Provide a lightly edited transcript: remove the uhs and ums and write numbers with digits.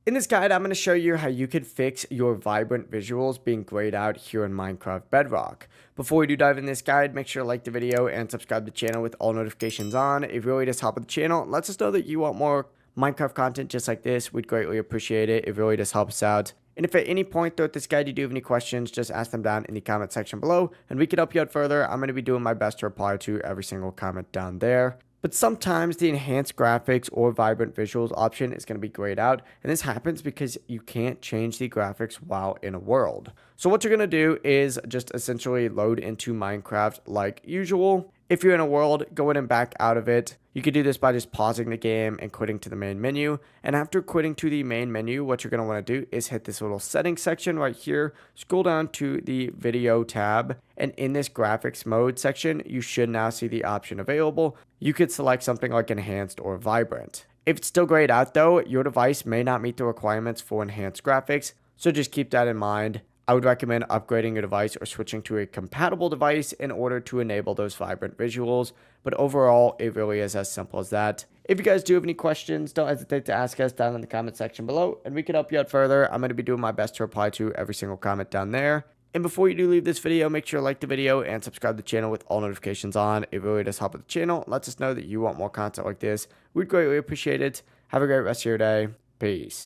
In this guide, I'm going to show you how you can fix your vibrant visuals being grayed out here in Minecraft Bedrock. Before we do dive in this guide, make sure to like the video and subscribe to the channel with all notifications on. It really does help with the channel and lets us know that you want more Minecraft content just like this. We'd greatly appreciate it. It really does help us out. And if at any point throughout this guide you do have any questions, just ask them down in the comment section below and we can help you out further. I'm going to be doing my best to reply to every single comment down there. But sometimes the enhanced graphics or vibrant visuals option is going to be grayed out. And this happens because you can't change the graphics while in a world. So what you're going to do is just essentially load into Minecraft like usual. If you're in a world, go in and back out of it. You can do this by just pausing the game and quitting to the main menu. And after quitting to the main menu, what you're going to want to do is hit this little settings section right here. Scroll down to the video tab. And in this graphics mode section, you should now see the option available. You could select something like enhanced or vibrant. If it's still grayed out though, your device may not meet the requirements for enhanced graphics. So just keep that in mind. I would recommend upgrading your device or switching to a compatible device in order to enable those vibrant visuals. But overall, it really is as simple as that. If you guys do have any questions, don't hesitate to ask us down in the comment section below, and we can help you out further. I'm going to be doing my best to reply to every single comment down there. And before you do leave this video, make sure to like the video and subscribe to the channel with all notifications on. It really does help with the channel. It lets us know that you want more content like this. We'd greatly appreciate it. Have a great rest of your day. Peace.